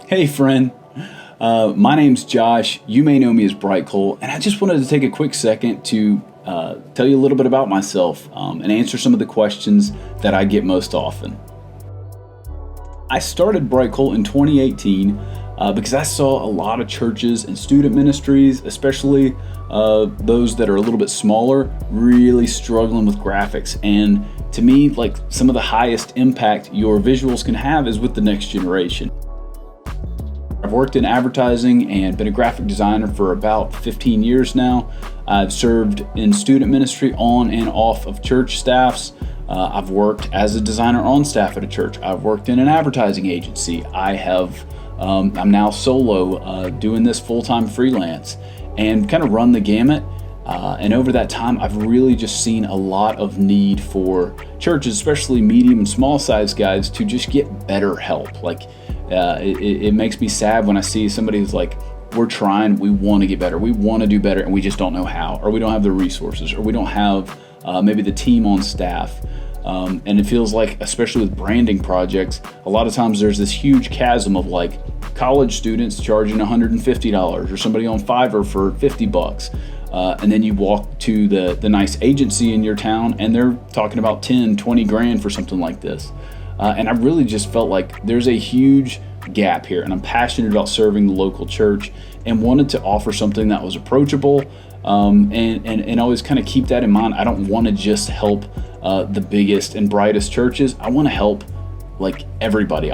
Hey friend, my name's Josh. You may know me as Breakfall, and I just wanted to take a quick second to tell you a little bit about myself and answer some of the questions that I get most often. I started Breakfall in 2018 because I saw a lot of churches and student ministries, especially those that are a little bit smaller, really struggling with graphics. And to me, like, some of the highest impact your visuals can have is with the next generation. I've worked in advertising and been a graphic designer for about 15 years now. I've served in student ministry on and off of church staffs. I've worked as a designer on staff at a church. I've worked in an advertising agency. I'm now solo doing this full-time freelance and kind of run the gamut. And over that time, I've really just seen a lot of need for churches, especially medium and small size guys, to just get better help. It makes me sad when I see somebody who's like, we're trying, we want to get better, we want to do better, and we just don't know how, or we don't have the resources, or we don't have maybe the team on staff. And it feels like, especially with branding projects, a lot of times there's this huge chasm of like college students charging $150 or somebody on Fiverr for $50. And then you walk to the nice agency in your town and they're talking about 10, 20 grand for something like this. And I really just felt like there's a huge gap here, and I'm passionate about serving the local church and wanted to offer something that was approachable, and always kind of keep that in mind. I don't want to just help the biggest and brightest churches. I want to help like everybody.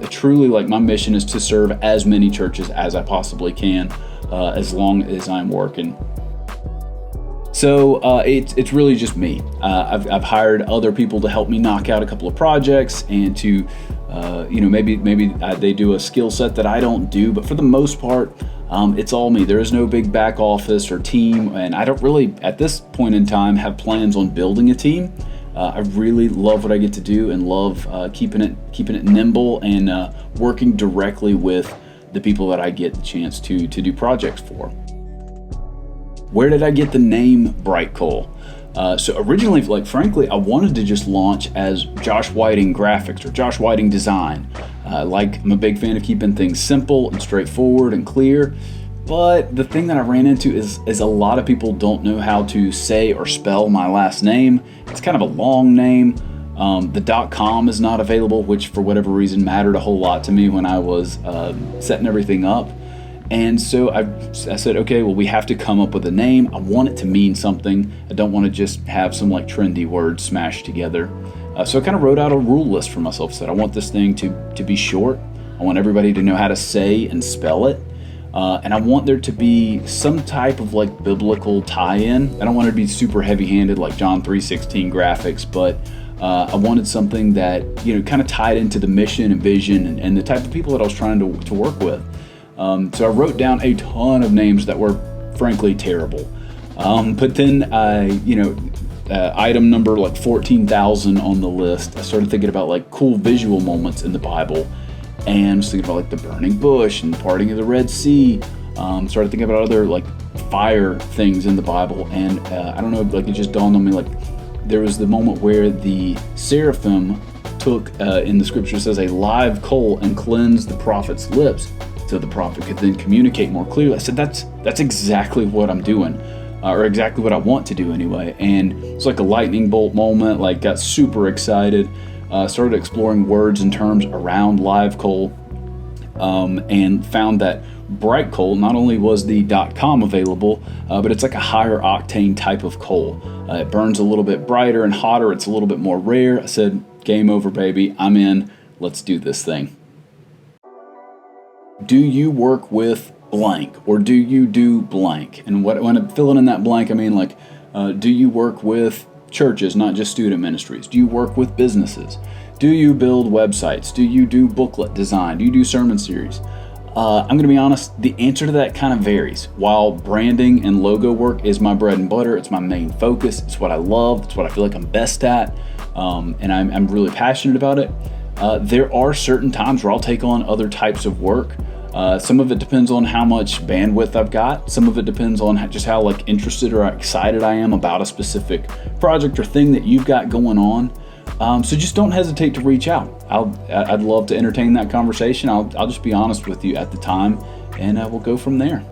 Truly, like, my mission is to serve as many churches as I possibly can, as long as I'm working. So it's really just me. I've hired other people to help me knock out a couple of projects and to, maybe they do a skill set that I don't do, but for the most part, it's all me. There is no big back office or team, and I don't really, at this point in time, have plans on building a team. I really love what I get to do and love keeping it nimble and working directly with the people that I get the chance to do projects for. Where did I get the name Breakfall? So originally, frankly, I wanted to just launch as Josh Whiting Graphics or Josh Whiting Design. I'm a big fan of keeping things simple and straightforward and clear. But the thing that I ran into is a lot of people don't know how to say or spell my last name. It's kind of a long name. The .com is not available, which for whatever reason mattered a whole lot to me when I was setting everything up. And so I said, okay, well, we have to come up with a name. I want it to mean something. I don't want to just have some trendy words smashed together. So I kind of wrote out a rule list for myself. Said I want this thing to be short. I want everybody to know how to say and spell it. And I want there to be some type of biblical tie-in. I don't want it to be super heavy-handed like John 3:16 graphics, but I wanted something that kind of tied into the mission and vision and the type of people that I was trying to work with. So I wrote down a ton of names that were frankly terrible. But then item number 14,000 on the list, I started thinking about cool visual moments in the Bible, and I was thinking about the burning bush and parting of the Red Sea. Started thinking about other fire things in the Bible, and I don't know, it just dawned on me, there was the moment where the seraphim took, in the scripture it says, a live coal and cleansed the prophet's lips, so the prophet could then communicate more clearly. I said, that's exactly what I'm doing, or exactly what I want to do anyway. And it's like a lightning bolt moment, got super excited, started exploring words and terms around live coal, and found that bright coal not only was the .com available, but it's a higher octane type of coal. It burns a little bit brighter and hotter. It's a little bit more rare. I said, game over, baby. I'm in. Let's do this thing. Do you work with blank, or do you do blank? And when I'm filling in that blank, I mean do you work with churches, not just student ministries? Do you work with businesses? Do you build websites? Do you do booklet design? Do you do sermon series? I'm going to be honest, the answer to that kind of varies. While branding and logo work is my bread and butter, it's my main focus, it's what I love, it's what I feel like I'm best at, and I'm really passionate about it. There are certain times where I'll take on other types of work. Some of it depends on how much bandwidth I've got. Some of it depends on just how interested or excited I am about a specific project or thing that you've got going on. So just don't hesitate to reach out. I'd love to entertain that conversation. I'll just be honest with you at the time, and we'll go from there.